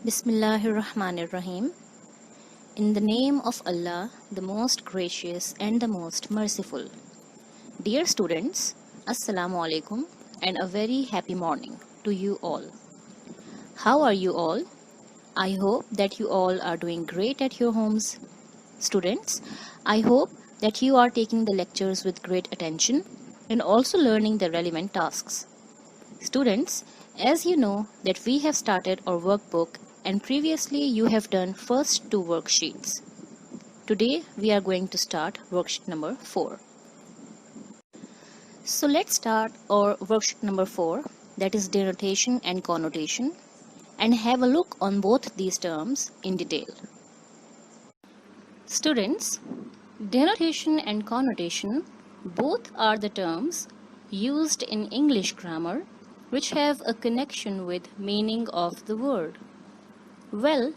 Bismillahirrahmanirrahim. In the name of Allah, the most gracious and the most merciful. Dear students, Assalamu alaikum and a very happy morning to you all. How are you all? I hope that you all are doing great at your homes. Students, I hope that you are taking the lectures with great attention and also learning the relevant tasks. Students, as you know that we have started our workbook and previously you have done first two worksheets. Today we are going to start worksheet number 4. So let's start our worksheet number 4, that is denotation and connotation, and have a look on both these terms in detail. Students, denotation and connotation both are the terms used in English grammar which have a connection with meaning of the word. Well,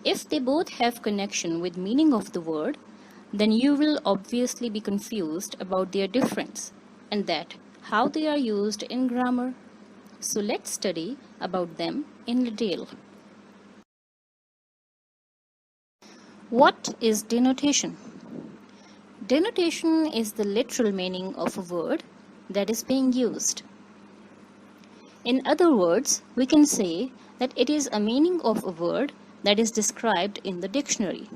if they both have connection with meaning of the word, then you will obviously be confused about their difference and that how they are used in grammar. So let's study about them in detail. What is denotation? Denotation is the literal meaning of a word that is being used. In other words, we can say that it is a meaning of a word that is described in the dictionary.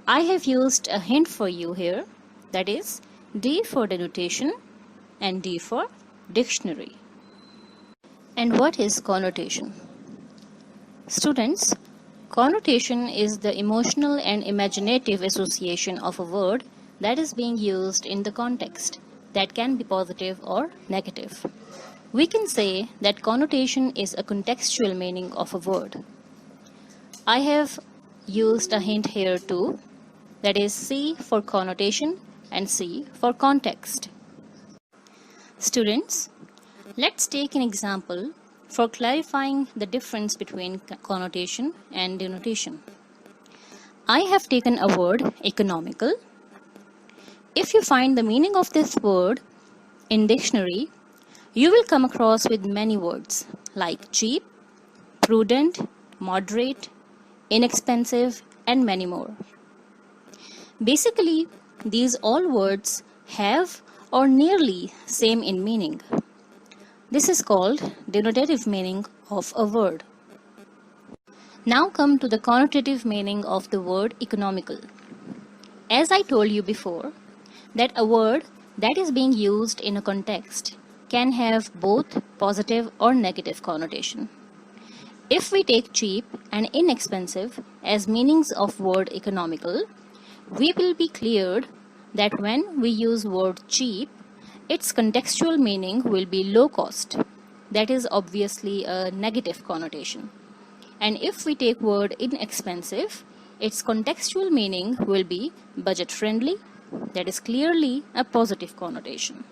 I have used a hint for you here, that is D for denotation and D for dictionary. And what is connotation? Students, connotation is the emotional and imaginative association of a word that is being used in the context that can be positive or negative. We can say that connotation is a contextual meaning of a word. I have used a hint here too, that is C for connotation and C for context. Students, let's take an example for clarifying the difference between connotation and denotation. I have taken a word economical. If you find the meaning of this word in dictionary, you will come across with many words like cheap, prudent, moderate, inexpensive, and many more. Basically, these all words have or nearly same in meaning. This is called denotative meaning of a word. Now come to the connotative meaning of the word economical. As I told you before, that a word that is being used in a context can have both positive or negative connotation. If we take cheap and inexpensive as meanings of word economical, we will be cleared that when we use word cheap, its contextual meaning will be low cost. That is obviously a negative connotation. And if we take word inexpensive, its contextual meaning will be budget friendly. That is clearly a positive connotation.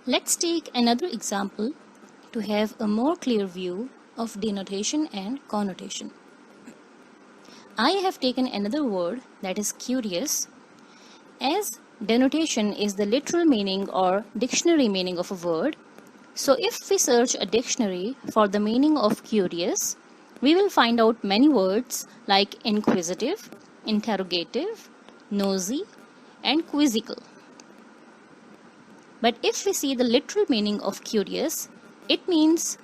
Let's take another example to have a more clear view of denotation and connotation. I have taken another word, that is curious. As denotation is the literal meaning or dictionary meaning of a word, so if we search a dictionary for the meaning of curious, we will find out many words like inquisitive, interrogative, nosy, and quizzical. But if we see the literal meaning of curious, it means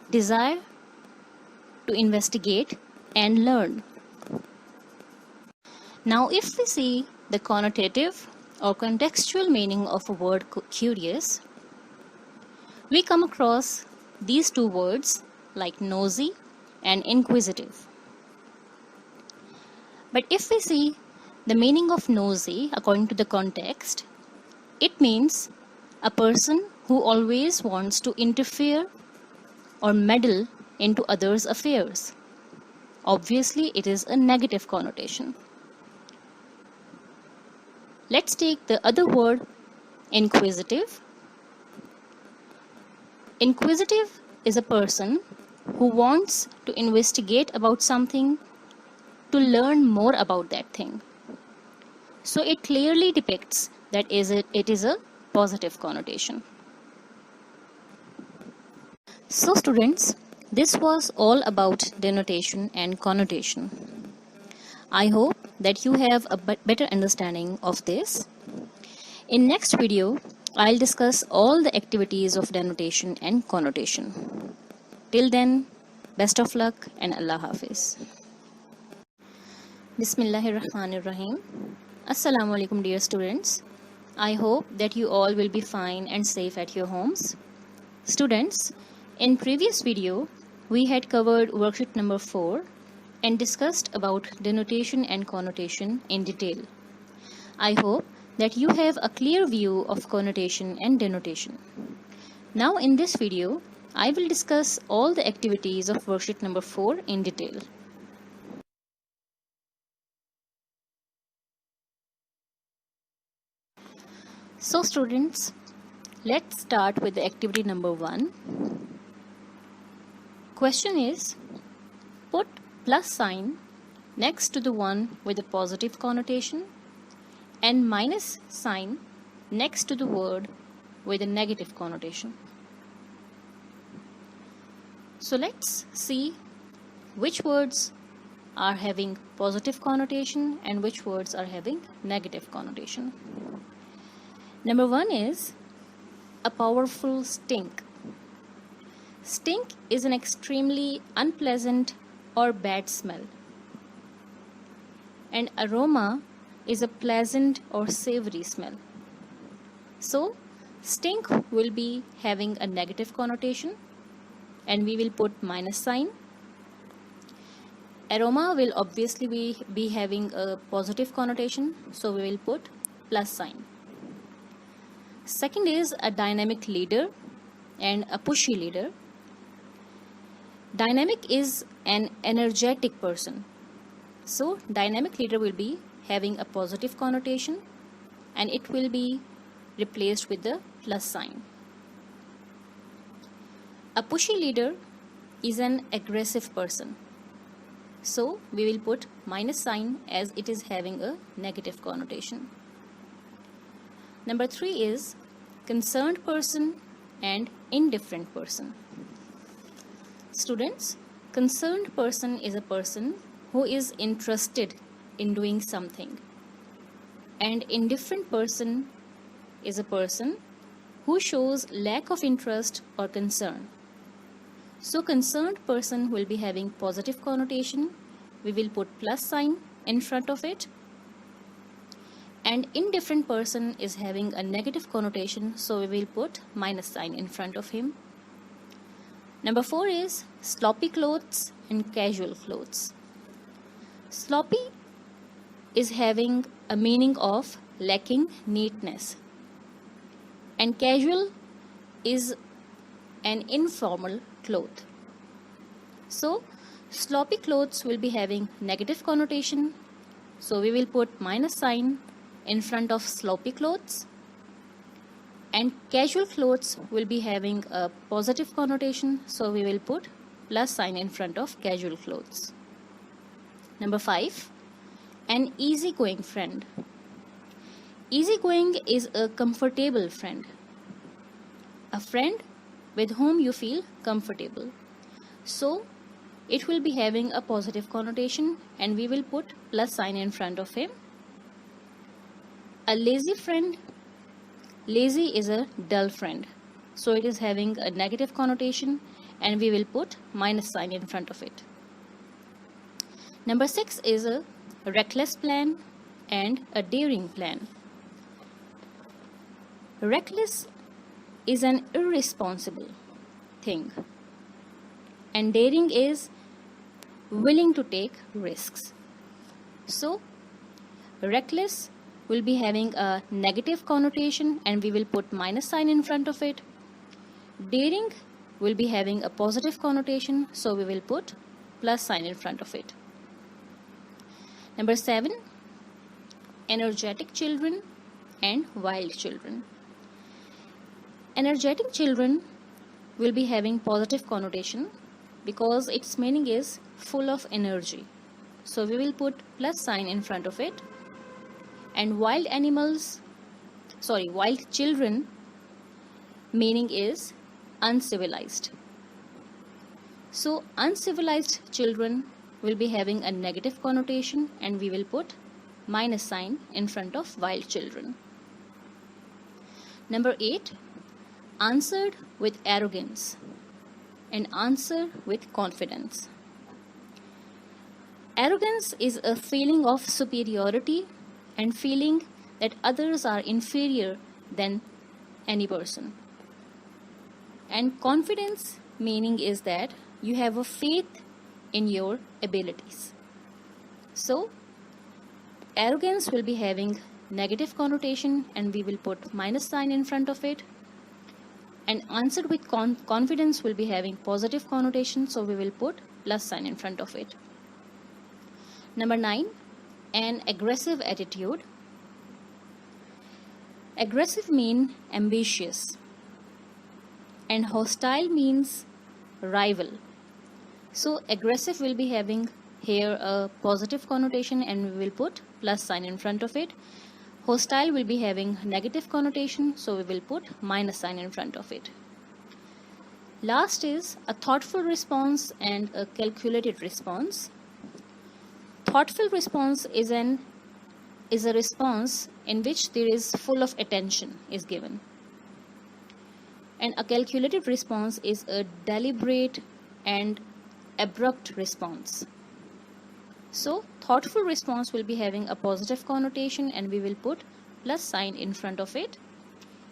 desire to investigate and learn. Now if we see the connotative or contextual meaning of a word curious, we come across these two words like nosy and inquisitive. But if we see the meaning of nosy according to the context, it means a person who always wants to interfere or meddle into others' affairs. Obviously, it is a negative connotation. Let's take the other word, inquisitive. Inquisitive is a person who wants to investigate about something to learn more about that thing. So it clearly depicts that it is a positive connotation. So students, This was all about denotation and connotation. I hope that you have a better understanding of this. In next video, I'll discuss all the activities of denotation and connotation. Till then, best of luck and Allah Hafiz. Bismillahirrahmanirrahim. Assalamu alaikum dear students. I hope that you all will be fine and safe at your homes. Students, in previous video, we had covered worksheet number 4 and discussed about denotation and connotation in detail. I hope that you have a clear view of connotation and denotation. Now in this video, I will discuss all the activities of worksheet number 4 in detail. So students, let's start with the activity number 1. Question is, put plus sign next to the one with a positive connotation and minus sign next to the word with a negative connotation. So let's see which words are having positive connotation and which words are having negative connotation. Number 1 is a powerful stink. Stink is an extremely unpleasant or bad smell. And aroma is a pleasant or savory smell. So, stink will be having a negative connotation and we will put minus sign. Aroma will obviously be having a positive connotation, so we will put plus sign. Second is a dynamic leader and a pushy leader. Dynamic is an energetic person. So dynamic leader will be having a positive connotation and it will be replaced with the plus sign. A pushy leader is an aggressive person. So we will put minus sign as it is having a negative connotation. Number 3 is concerned person and indifferent person. Students, concerned person is a person who is interested in doing something, and indifferent person is a person who shows lack of interest or concern. So concerned person will be having positive connotation. We will put plus sign in front of it. And indifferent person is having a negative connotation, so we will put minus sign in front of him. Number 4 is sloppy clothes and casual clothes. Sloppy is having a meaning of lacking neatness, and casual is an informal cloth. So sloppy clothes will be having negative connotation, so we will put minus sign in front of sloppy clothes, and casual clothes will be having a positive connotation, so we will put plus sign in front of casual clothes. Number 5, an easygoing friend. Easygoing is a comfortable friend, a friend with whom you feel comfortable. So it will be having a positive connotation and we will put plus sign in front of him. A lazy friend, lazy is a dull friend, so it is having a negative connotation and we will put minus sign in front of it. Number 6 is a reckless plan and a daring plan. Reckless is an irresponsible thing and daring is willing to take risks. So reckless will be having a negative connotation and we will put minus sign in front of it. Daring will be having a positive connotation, so we will put plus sign in front of it. Number 7, energetic children and wild children. Energetic children will be having positive connotation because its meaning is full of energy, so we will put plus sign in front of it. And wild children meaning is uncivilized. So uncivilized children will be having a negative connotation, and we will put minus sign in front of wild children. Number 8, answered with arrogance and answer with confidence. Arrogance is a feeling of superiority and feeling that others are inferior than any person. And confidence meaning is that you have a faith in your abilities. So arrogance will be having negative connotation, and we will put minus sign in front of it. And answered with confidence will be having positive connotation, so we will put plus sign in front of it. Number 9, an aggressive attitude. Aggressive mean ambitious, and hostile means rival. So aggressive will be having here a positive connotation, and we will put plus sign in front of it. Hostile will be having negative connotation, so we will put minus sign in front of it. Last is a thoughtful response and a calculated response. Thoughtful response is a response in which there is full of attention is given. And a calculated response is a deliberate and abrupt response. So thoughtful response will be having a positive connotation, and we will put plus sign in front of it.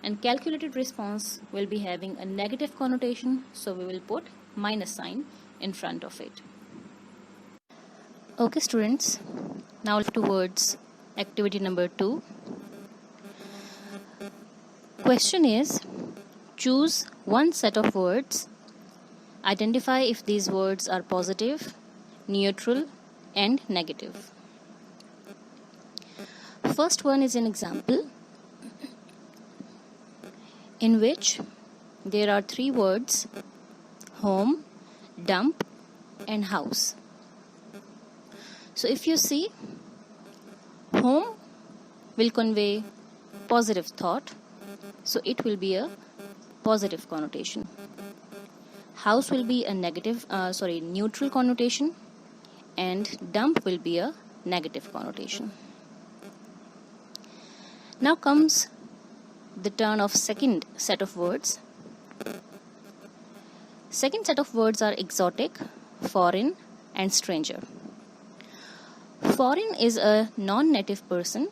And calculated response will be having a negative connotation, so we will put minus sign in front of it. Okay students, now towards activity number 2. Question is, choose one set of words. Identify if these words are positive, neutral, and negative. First one is an example in which there are 3 words: home, dump, and house. So if you see, home will convey positive thought, so it will be a positive connotation. House will be a neutral connotation, and dump will be a negative connotation. Now comes the turn of second set of words. Second set of words are exotic, foreign, and stranger. Foreign is a non-native person.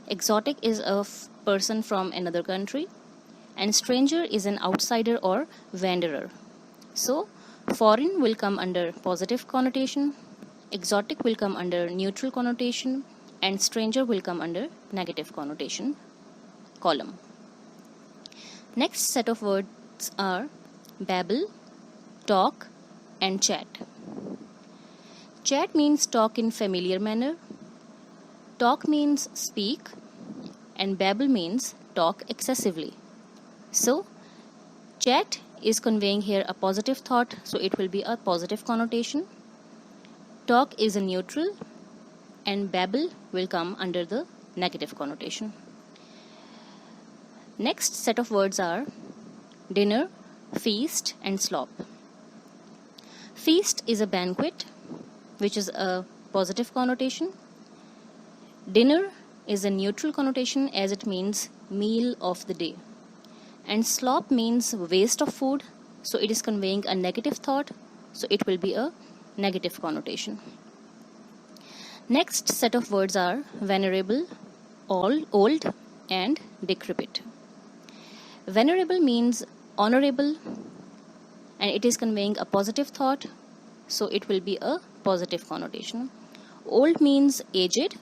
Exotic is a person from another country, and stranger is an outsider or wanderer. So foreign will come under positive connotation, exotic will come under neutral connotation, and stranger will come under negative connotation column. Next set of words are babble, talk, and chat. Chat means talk in familiar manner, talk means speak, and babble means talk excessively. So chat is conveying here a positive thought, so it will be a positive connotation. Talk is a neutral, and babble will come under the negative connotation. Next set of words are dinner, feast, and slop. Feast is a banquet, which is a positive connotation. Dinner is a neutral connotation, as it means meal of the day. And slop means waste of food, so it is conveying a negative thought, so it will be a negative connotation. Next set of words are venerable, old, and decrepit. Venerable means honorable, and it is conveying a positive thought, so it will be a positive connotation. Old means aged,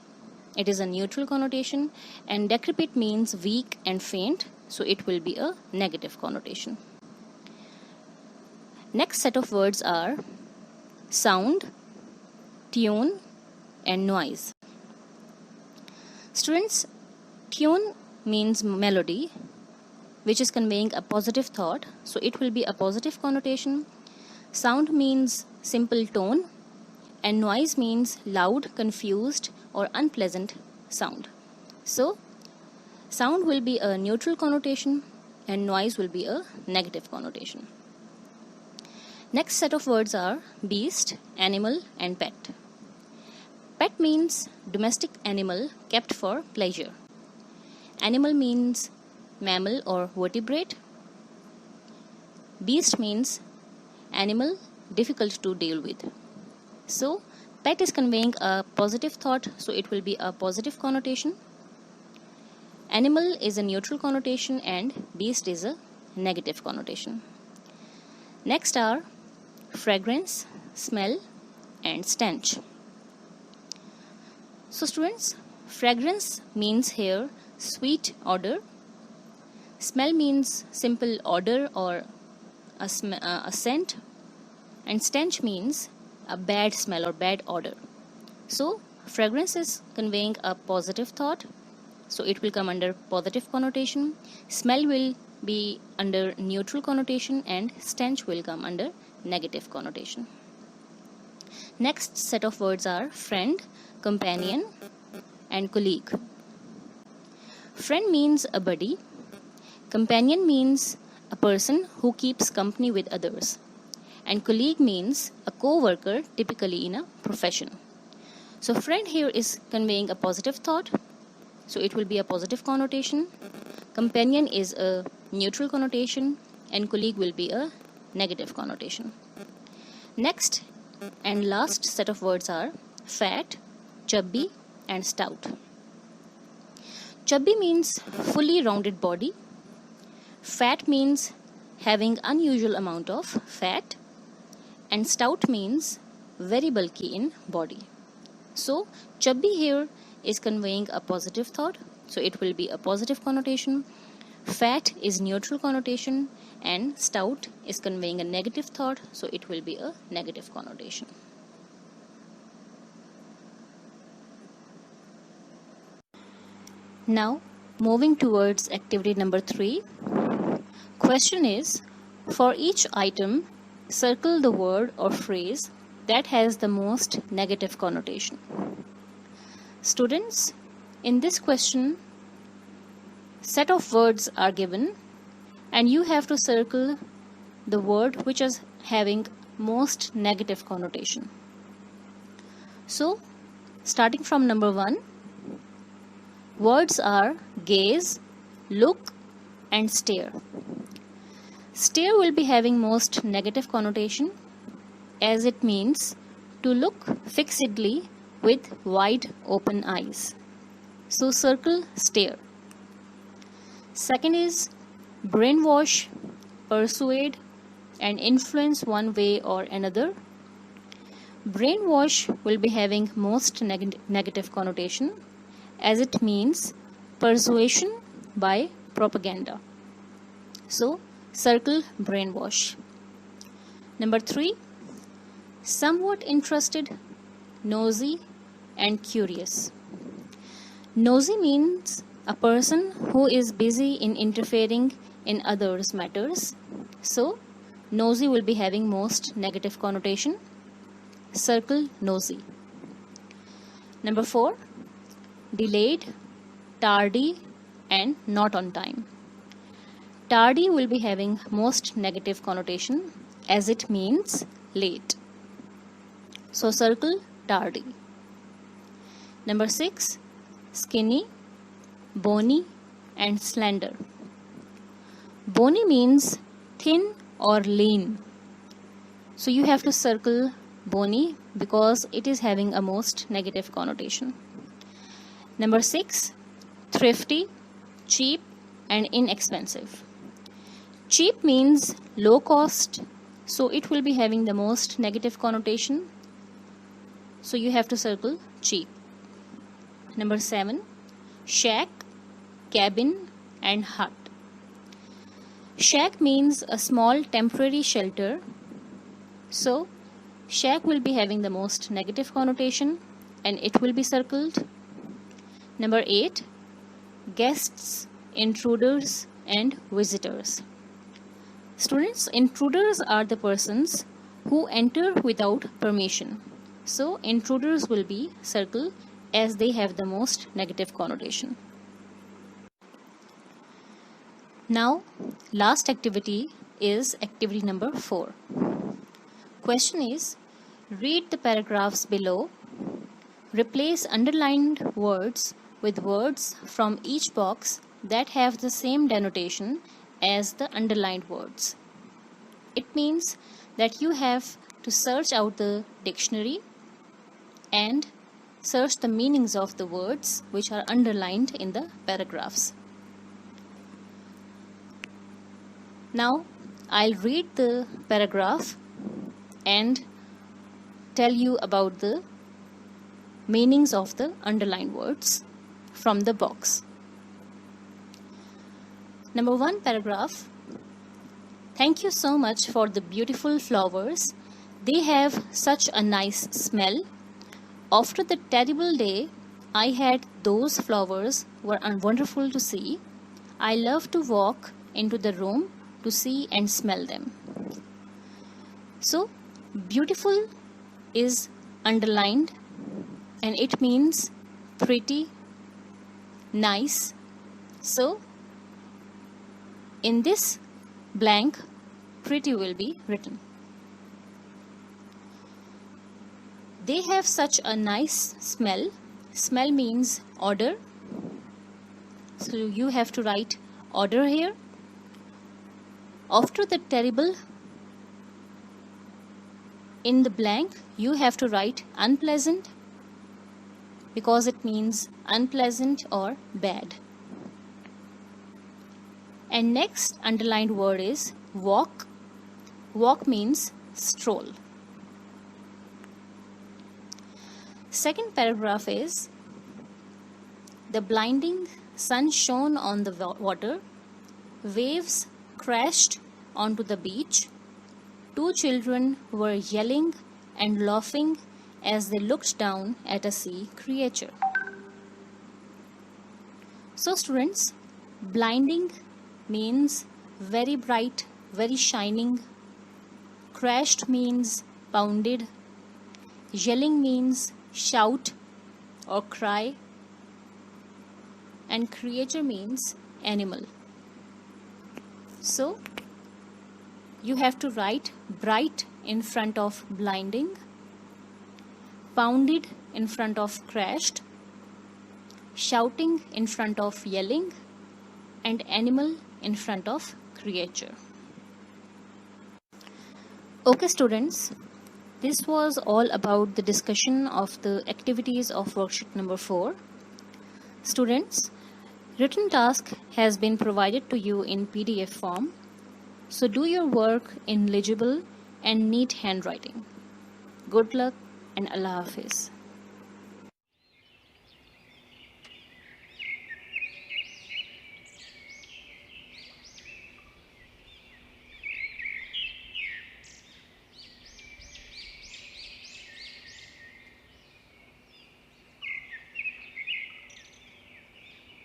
it is a neutral connotation, and decrepit means weak and faint, so it will be a negative connotation. Next set of words are sound, tune, and noise. Students, tune means melody, which is conveying a positive thought, so it will be a positive connotation. Sound means simple tone, and noise means loud, confused, or unpleasant sound. So sound will be a neutral connotation, and noise will be a negative connotation. Next set of words are beast, animal, and pet. Pet means domestic animal kept for pleasure. Animal means mammal or vertebrate. Beast means animal difficult to deal with. So, pet is conveying a positive thought, so it will be a positive connotation. Animal is a neutral connotation and beast is a negative connotation. Next are fragrance, smell, and stench. So students, fragrance means here sweet odor. Smell means simple odor or a scent. And stench means a bad smell or bad odor. So fragrance is conveying a positive thought, so it will come under positive connotation. Smell will be under neutral connotation and stench will come under negative connotation. Next set of words are friend, companion, and colleague. Friend means a buddy. Companion means a person who keeps company with others. And colleague means a co-worker, typically in a profession. So friend here is conveying a positive thought, so it will be a positive connotation. Companion is a neutral connotation and colleague will be a negative connotation. Next and last set of words are fat, chubby, and stout. Chubby means fully rounded body. Fat means having unusual amount of fat. And stout means very bulky in body. So chubby here is conveying a positive thought, so it will be a positive connotation. Fat is neutral connotation and stout is conveying a negative thought, so it will be a negative connotation. Now moving towards activity number 3. Question is, for each item circle the word or phrase that has the most negative connotation. Students, in this question, set of words are given and you have to circle the word which is having most negative connotation. So, starting from number 1, words are gaze, look, and stare. Stare will be having most negative connotation as it means to look fixedly with wide open eyes. So circle stare. Second is brainwash, persuade, and influence one way or another. Brainwash will be having most negative connotation as it means persuasion by propaganda. So circle brainwash. Number 3, somewhat interested, nosy, and curious. Nosy means a person who is busy in interfering in others' matters. So nosy will be having most negative connotation. Circle nosy. Number 4, delayed, tardy, and not on time. Tardy will be having most negative connotation as it means late. So circle tardy. Number 6, skinny, bony, and slender. Bony means thin or lean. So you have to circle bony because it is having a most negative connotation. Number 6, thrifty, cheap, and inexpensive. Cheap means low cost, so it will be having the most negative connotation. So you have to circle cheap. Number 7, shack, cabin, and hut. Shack means a small temporary shelter. So shack will be having the most negative connotation and it will be circled. Number 8, guests, intruders, and visitors. Students, intruders are the persons who enter without permission. So intruders will be circled as they have the most negative connotation. Now, last activity is activity number 4. Question is, read the paragraphs below. Replace underlined words with words from each box that have the same denotation as the underlined words. It means that you have to search out the dictionary and search the meanings of the words which are underlined in the paragraphs. Now, I'll read the paragraph and tell you about the meanings of the underlined words from the box. Number 1 paragraph. Thank you so much for the beautiful flowers. They have such a nice smell. After the terrible day I had, those flowers were wonderful to see. I love to walk into the room to see and smell them. So, beautiful is underlined and it means pretty, nice. So, in this blank, pretty will be written. They have such a nice smell. Smell means odor. So you have to write odor here. After the terrible, in the blank, you have to write unpleasant because it means unpleasant or bad. And next underlined word is walk. Walk means stroll. Second paragraph is, the blinding sun shone on the water. Waves crashed onto the beach. 2 children were yelling and laughing as they looked down at a sea creature. So students, blinding means very bright, very shining. Crashed means pounded. Yelling means shout or cry. And creature means animal. So, you have to write bright in front of blinding, pounded in front of crashed, shouting in front of yelling, and animal in front of creature. Okay students, this was all about the discussion of the activities of worksheet number 4. Students, written task has been provided to you in PDF form. So do your work in legible and neat handwriting. Good luck and Allah Hafiz.